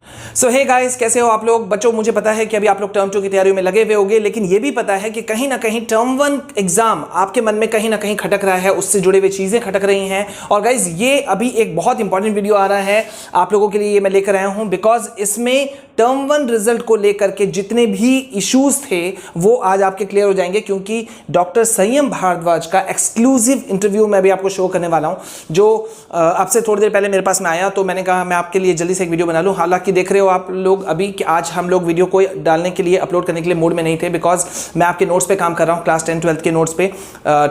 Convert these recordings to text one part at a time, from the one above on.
सो hey guys, कैसे हो आप लोग? बच्चों, मुझे पता है कि अभी आप लोग टर्म 2 की तैयारी में लगे हुए होंगे, लेकिन ये भी पता है कि कहीं ना कहीं टर्म 1 एग्जाम आपके मन में कहीं ना कहीं खटक रहा है, उससे जुड़े हुए चीजें खटक रही हैं। और गाइस, ये अभी एक बहुत इंपॉर्टेंट वीडियो आ रहा है आप लोगों के लिए, ये मैं लेकर आया हूं बिकॉज इसमें टर्म 1 रिजल्ट को लेकर के जितने भी इश्यूज थे वो आज आपके क्लियर हो जाएंगे, क्योंकि डॉक्टर संयम भारद्वाज का एक्सक्लूसिव इंटरव्यू मैं भी आपको शो करने वाला हूं, जो अब से थोड़ी देर पहले मेरे पास में आया, तो मैंने कहा मैं आपके लिए जल्दी से एक वीडियो बना लूं। हालांकि देख रहे हो आप लोग अभी कि आज हम लोग वीडियो को डालने के लिए, अपलोड करने के लिए मूड में नहीं थे, बिकॉज मैं आपके नोट्स पे काम कर रहा हूं, क्लास 10 12 के नोट्स पे।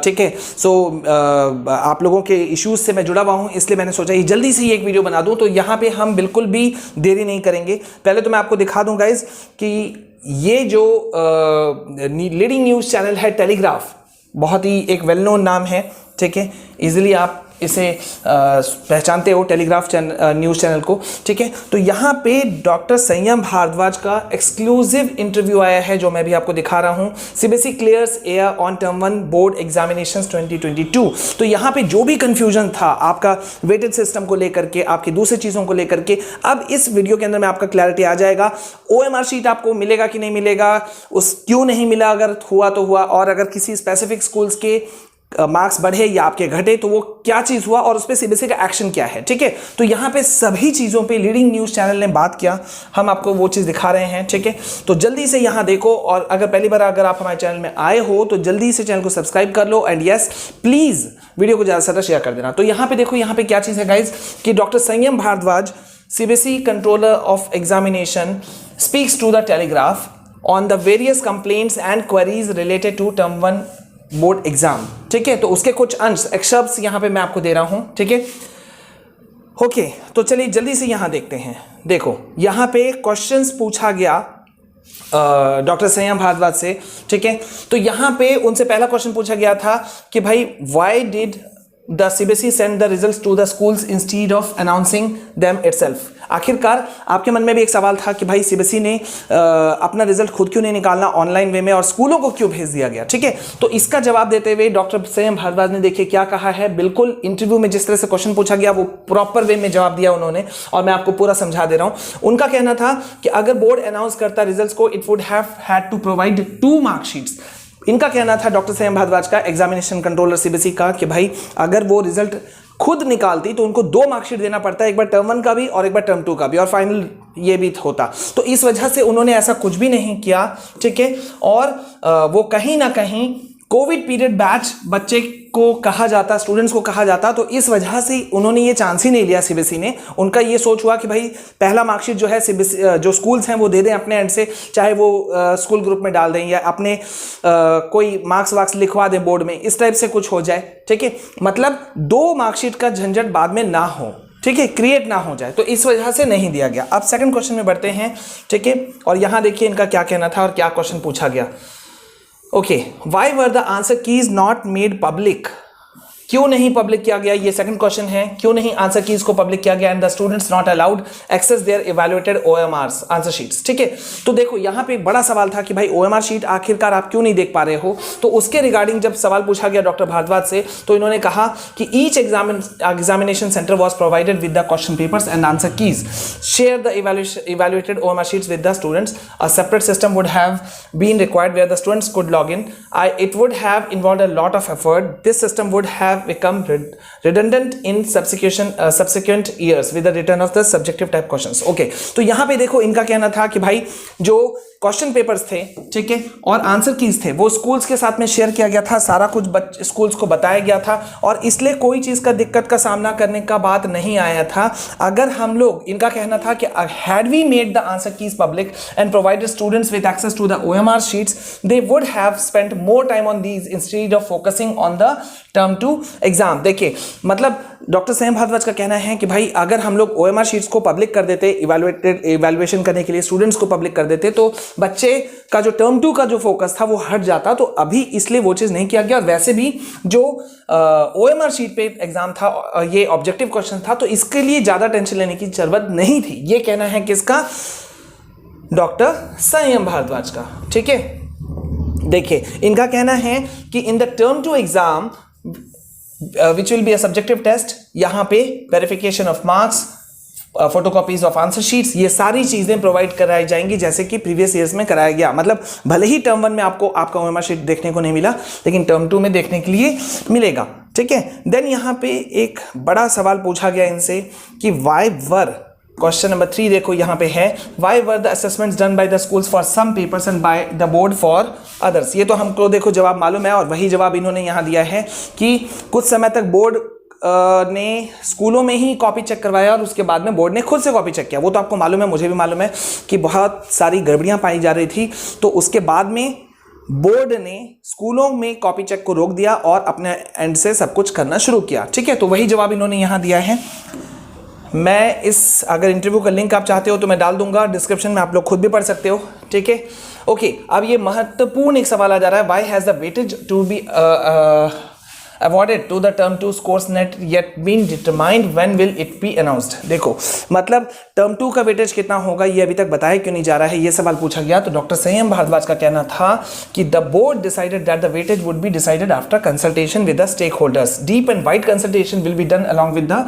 ठीक है, सो आप लोगों के इश्यूज से मैं जुड़ा हुआ हूं, इसलिए मैंने सोचा ये जल्दी से एक वीडियो बना दूं। तो यहां पे हम बिल्कुल भी देरी नहीं करेंगे। पहले तो मैं आपको दिखा दूं गाइज कि ये जो लीडिंग न्यूज चैनल है टेलीग्राफ, बहुत ही एक वेल नोन नाम है। ठीक है, इजीली आप इसे पहचानते हो, टेलीग्राफ न्यूज़ चैनल को। ठीक है, तो यहाँ पे डॉक्टर संयम भारद्वाज का एक्सक्लूसिव इंटरव्यू आया है, जो मैं भी आपको दिखा रहा हूँ। CBSE clears air on term 1 board examinations 2022। तो यहाँ पे जो भी कंफ्यूजन था आपका वेटेड सिस्टम को लेकर के, आपकी दूसरी चीज़ों को लेकर के, अब इस वीडियो के अंदर में आपका क्लैरिटी आ जाएगा। OMR शीट आपको मिलेगा कि नहीं मिलेगा, उस क्यों नहीं मिला, अगर हुआ तो हुआ, और अगर किसी स्पेसिफिक स्कूल्स के मार्क्स बढ़े या आपके घटे तो वो क्या चीज हुआ, और उस पर सीबीएसई का एक्शन क्या है। ठीक है, तो यहां पे सभी चीजों पे लीडिंग न्यूज चैनल ने बात किया, हम आपको वो चीज दिखा रहे हैं। ठीक है, तो जल्दी से यहां देखो, और अगर पहली बार अगर आप हमारे चैनल में आए हो तो जल्दी से चैनल को सब्सक्राइब कर लो, एंड यस प्लीज वीडियो को ज्यादा से ज्यादा शेयर कर देना। तो यहां पे देखो, यहां पे क्या चीज है गाइज कि doctor Sanyam Bhardwaj, CBSE controller of examination, speaks to the Telegraph on the various complaints and queries related to term 1 board exam. ठीक है, तो उसके कुछ अंश एक्सर्प्ट्स यहां पे मैं आपको दे रहा हूं। ठीक है, ओके, तो चलिए जल्दी से यहां देखते हैं। देखो, यहां पे क्वेश्चंस पूछा गया डॉक्टर संयम भारद्वाज से। ठीक है, तो यहां पे उनसे पहला क्वेश्चन पूछा गया था कि भाई why did the CBSE send the results to the schools instead of announcing them itself. आखिरकार आपके मन में भी एक सवाल था कि भाई सीबीएसई ने अपना रिजल्ट खुद क्यों नहीं निकालना ऑनलाइन वे में, और स्कूलों को क्यों भेज दिया गया। ठीक है, तो इसका जवाब देते हुए डॉक्टर संयम भारद्वाज ने देखिए क्या कहा है। बिल्कुल इंटरव्यू में जिस तरह से क्वेश्चन पूछा गया वो प्रॉपर वे में जवाब दिया उन्होंने, और मैं आपको पूरा समझा दे रहा हूं। उनका कहना था कि अगर बोर्ड अनाउंस करता रिजल्ट्स को, it would have had to provide 2 marksheets. इनका कहना था डॉक्टर संयम भारद्वाज का, एग्जामिनेशन कंट्रोलर सीबीएसई का, कि भाई अगर वो रिजल्ट खुद निकालती तो उनको 2 मार्कशीट देना पड़ता है, एक बार टर्म 1 का भी और एक बार टर्म 2 का भी, और फाइनल ये भी होता। तो इस वजह से उन्होंने ऐसा कुछ भी नहीं किया। ठीक है, और वो कहीं ना कहीं कोविड पीरियड बैच बच्चे को कहा जाता, स्टूडेंट्स को कहा जाता, तो इस वजह से उन्होंने ये चांस ही नहीं लिया सीबीएसई ने। उनका ये सोच हुआ कि भाई पहला मार्कशीट जो है सीबीएसई जो स्कूल्स हैं वो दे दें अपने एंड से, चाहे वो स्कूल ग्रुप में डाल दें या अपने कोई मार्क्स वार्क्स लिखवा दें बोर्ड में, इस टाइप से कुछ हो जाए। ठीक है, मतलब 2 मार्कशीट का झंझट बाद में ना हो, ठीक है, क्रिएट ना हो जाए, तो इस वजह से नहीं दिया गया। अब सेकंड क्वेश्चन में बढ़ते हैं। ठीक है, और यहां देखिए इनका क्या कहना था और क्या क्वेश्चन पूछा गया। Okay, why were the answer keys not made public, क्यों नहीं पब्लिक किया गया, ये सेकंड क्वेश्चन है। क्यों नहीं आंसर कीज को पब्लिक किया गया, and the students not allowed access their evaluated OMRs answer sheets. ठीक है, तो देखो यहाँ पे बड़ा सवाल था कि भाई OMR शीट आखिरकार आप क्यों नहीं देख पा रहे हो। तो उसके रिगार्डिंग जब सवाल पूछा गया डॉक्टर भारद्वाज से, तो इन्होंने कहा कि each examination centre was provided with the question papers and answer keys, share the evaluated OMR sheets with the students, a separate system would have been required where the students could log in, it would have involved a lot of effort, this system would have become redundant in subsequent years with the return of the subjective type questions. Okay, तो यहां पे देखो इनका कहना था कि भाई जो क्वेश्चन पेपर्स थे, ठीक है, और आंसर कीज थे, वो स्कूल्स के साथ में शेयर किया गया था, सारा कुछ स्कूल्स को बताया गया था, और इसलिए कोई चीज का दिक्कत का सामना करने का बात नहीं आया था। अगर हम लोग, इनका कहना था कि had we made the answer keys public and provided students with access to the OMR sheets, they would have spent more time on these instead of focusing on the term 2 exam. देखिए, मतलब doctor Sanyam Bhardwaj का कहना है कि भाई अगर हम लोग OMR शीट्स को पब्लिक कर देते, इवैल्यूएशन करने के लिए स्टूडेंट्स को पब्लिक कर देते, तो बच्चे का जो टर्म 2 का जो फोकस था वो हट जाता। तो अभी इसलिए वो चीज नहीं किया गया, और वैसे भी जो OMR शीट पे एग्जाम था, ये ऑब्जेक्टिव क्वेश्चन था, तो इसके लिए ज्यादा टेंशन लेने की जरूरत नहीं थी। ये कहना है किसका, डॉक्टर संयम भारद्वाज का। ठीक है, देखिए इनका कहना है कि in the term 2 exam which will be a subjective test, यहां पे verification of marks photocopies of answer sheets, ये सारी चीज़ें प्रोवाइड कराई जाएंगी जैसे कि प्रीवियस ईयर्स में कराया गया। मतलब भले ही टर्म 1 में आपको आपका ओएमआर शीट देखने को नहीं मिला, लेकिन टर्म 2 में देखने के लिए मिलेगा, ठीक है। देन यहाँ पे एक बड़ा सवाल पूछा गया इनसे कि वाई वर, क्वेश्चन नंबर 3 देखो यहाँ पे है, why were the assessments done by the schools for some papers and by the board for others. ये तो हमको देखो जवाब मालूम है, और वही जवाब इन्होंने यहाँ दिया है कि कुछ समय तक बोर्ड ने स्कूलों में ही कॉपी चेक करवाया और उसके बाद में बोर्ड ने खुद से कॉपी चेक किया। वो तो आपको मालूम है, मुझे भी मालूम है कि बहुत सारी गड़बड़ियां पाई जा रही थी, तो उसके बाद में बोर्ड ने स्कूलों में कॉपी चेक को रोक दिया और अपने एंड से सब कुछ करना शुरू किया, ठीक है। तो वही जवाब इन्होंने यहाँ दिया है। मैं इस अगर इंटरव्यू का लिंक आप चाहते हो तो मैं डाल दूंगा डिस्क्रिप्शन में, आप लोग खुद भी पढ़ सकते हो, ठीक है। ओके, अब ये महत्वपूर्ण एक सवाल आ जा रहा है, why has the weightage to be awarded to the term 2 scores not yet been determined, when will it be announced। देखो मतलब टर्म 2 का वेटेज कितना होगा ये अभी तक बताया क्यों नहीं जा रहा है, ये सवाल पूछा गया। तो डॉक्टर संयम भारद्वाज का कहना था कि the board decided that the weightage would be decided after consultation with the stakeholders, deep and wide consultation will be done along with the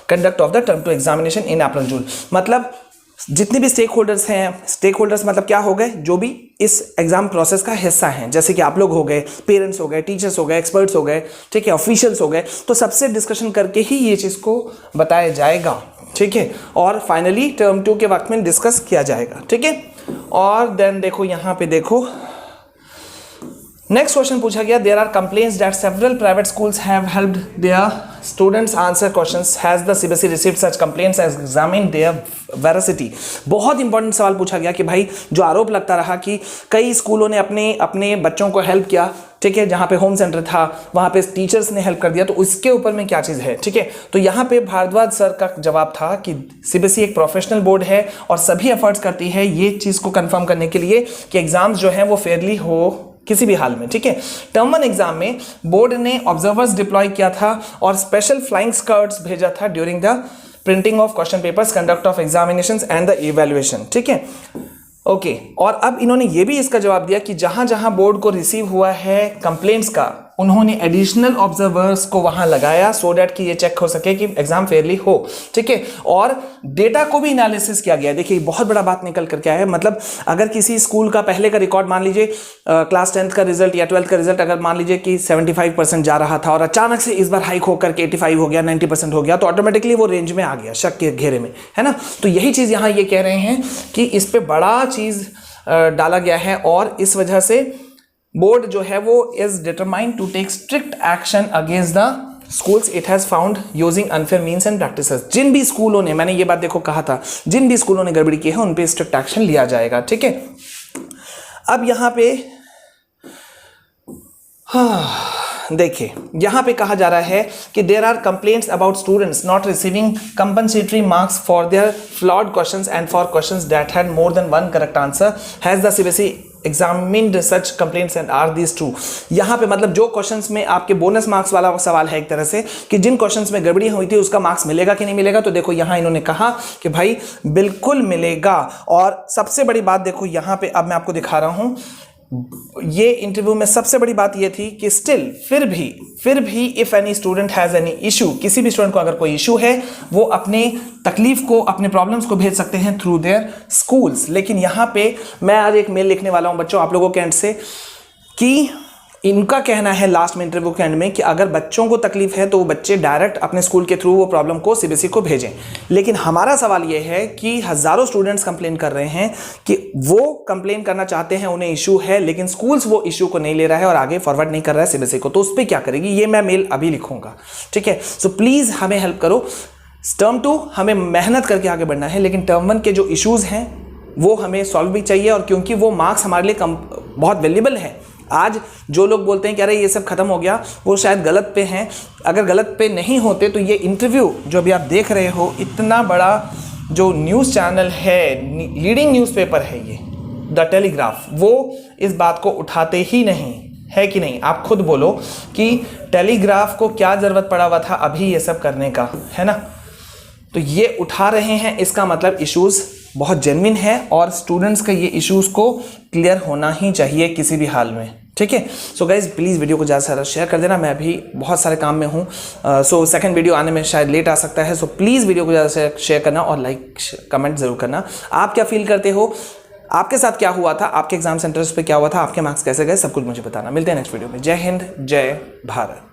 conduct of the term 2 examination in April June. मतलब जितने भी stakeholders हैं, stakeholders मतलब क्या हो गए, जो भी इस एग्जाम प्रोसेस का हिस्सा हैं, जैसे कि आप लोग हो गए, पेरेंट्स हो गए, टीचर्स हो गए, एक्सपर्ट्स हो गए, ठीक है, ऑफिशियल्स हो गए, तो सबसे डिस्कशन करके ही ये चीज़ को बताया जाएगा, ठीक है, और फाइनली टर्म 2 के वक्त में डिस्कस किया जाएगा, ठीक है। और देन देखो यहाँ पे देखो नेक्स्ट क्वेश्चन पूछा गया, there are complaints that several private schools have helped their students answer questions, has the CBSE received such complaints as examine their veracity. बहुत इंपॉर्टेंट सवाल पूछा गया कि भाई जो आरोप लगता रहा कि कई स्कूलों ने अपने बच्चों को हेल्प किया, ठीक है, जहाँ पे होम सेंटर था वहाँ पे टीचर्स ने हेल्प कर दिया, तो उसके ऊपर में क्या चीज़ है, ठीक है। तो यहाँ पे भारद्वाज सर का जवाब था कि सीबीएसई एक प्रोफेशनल बोर्ड है और सभी एफर्ट्स करती है ये चीज़ को कंफर्म करने के लिए कि एग्जाम्स जो हैं वो फेयरली हो किसी भी हाल में, ठीक है। टर्म 1 एग्जाम में बोर्ड ने ऑब्जर्वर्स डिप्लॉय किया था और स्पेशल फ्लाइंग स्क्वाड्स भेजा था during the printing of question papers, conduct of examinations and the evaluation, ठीक है। ओके, और अब इन्होंने ये भी इसका जवाब दिया कि जहां जहां बोर्ड को रिसीव हुआ है कंप्लेंट्स का, उन्होंने एडिशनल ऑब्जर्वर्स को वहां लगाया सो डैट कि ये चेक हो सके कि एग्जाम फेयरली हो, ठीक है। और डेटा को भी एनालिसिस किया गया। देखिए बहुत बड़ा बात निकल कर क्या है, मतलब अगर किसी स्कूल का पहले का रिकॉर्ड मान लीजिए क्लास 10th का रिजल्ट या 12th का रिजल्ट अगर मान लीजिए कि 75% जा रहा था और अचानक से इस बार हाइक होकर के 85 हो गया, 90% हो गया, तो ऑटोमेटिकली वो रेंज में आ गया, शक के घेरे में, है ना। तो यही चीज़ यहाँ ये कह रहे हैं कि इस पर बड़ा चीज़ डाला गया है और इस वजह से बोर्ड जो है वो is determined to take strict action against the schools it has found using unfair means and practices. जिन भी स्कूलों ने, मैंने ये बात देखो कहा था, जिन भी स्कूलों ने गड़बड़ी की है उन पे स्ट्रिक्ट एक्शन लिया जाएगा, ठीक है। अब यहाँ पे देखिए यहाँ पे कहा जा रहा है कि there are complaints about students not receiving compensatory marks for their flawed questions and for questions that had more than one correct answer, has the CBSE examined such complaints and are these true. यहाँ पे मतलब जो questions में आपके bonus marks वाला सवाल है एक तरह से कि जिन क्वेश्चंस में गड़बड़ी हुई थी उसका मार्क्स मिलेगा कि नहीं मिलेगा, तो देखो यहाँ इन्होंने कहा कि भाई बिल्कुल मिलेगा। और सबसे बड़ी बात देखो यहाँ पे अब मैं आपको दिखा रहा हूँ, ये इंटरव्यू में सबसे बड़ी बात ये थी कि स्टिल फिर भी if any student has any issue, किसी भी स्टूडेंट को अगर कोई इशू है वो अपने तकलीफ को, अपने प्रॉब्लम्स को भेज सकते हैं थ्रू देयर स्कूल्स। लेकिन यहाँ पे मैं आज एक मेल लिखने वाला हूँ बच्चों आप लोगों के एंड से कि इनका कहना है लास्ट में इंटरव्यू के एंड में कि अगर बच्चों को तकलीफ है तो वो बच्चे डायरेक्ट अपने स्कूल के थ्रू वो प्रॉब्लम को सीबीएसई को भेजें। लेकिन हमारा सवाल ये है कि हज़ारों स्टूडेंट्स कंप्लेन कर रहे हैं कि वो कंप्लेन करना चाहते हैं, उन्हें इशू है, लेकिन स्कूल्स वो इशू को नहीं ले रहा है और आगे फॉरवर्ड नहीं कर रहा है सीबीएसई को, तो उस पर क्या करेगी, ये मैं मेल अभी लिखूंगा, ठीक है। सो प्लीज़ हमें हेल्प करो। टर्म 2 हमें मेहनत करके आगे बढ़ना है, लेकिन टर्म 1 के जो इश्यूज़ हैं वो हमें सॉल्व भी चाहिए, और क्योंकि वो मार्क्स हमारे लिए बहुत वैल्यूबल है। आज जो लोग बोलते हैं कि अरे ये सब खत्म हो गया, वो शायद गलत पे हैं। अगर गलत पे नहीं होते तो ये इंटरव्यू जो अभी आप देख रहे हो, इतना बड़ा जो न्यूज़ चैनल है, लीडिंग न्यूज़पेपर है ये द टेलीग्राफ, वो इस बात को उठाते ही नहीं है कि नहीं। आप खुद बोलो कि टेलीग्राफ को क्या ज़रूरत पड़ा हुआ था अभी ये सब करने का, है ना। तो ये उठा रहे हैं, इसका मतलब इश्यूज़ बहुत जेन्युइन है और स्टूडेंट्स का ये इश्यूज़ को क्लियर होना ही चाहिए किसी भी हाल में। ठीक है। सो गाइज प्लीज़ वीडियो को ज़्यादा से ज़्यादा शेयर कर देना। मैं अभी बहुत सारे काम में हूँ, सो सेकंड वीडियो आने में शायद लेट आ सकता है। सो प्लीज़ वीडियो को ज़्यादा से शेयर करना और लाइक कमेंट ज़रूर करना। आप क्या फील करते हो, आपके साथ क्या हुआ था, आपके एग्जाम सेंटर्स पे क्या हुआ था, आपके मार्क्स कैसे गए, सब कुछ मुझे बताना। मिलते हैं नेक्स्ट वीडियो में। जय हिंद, जय भारत।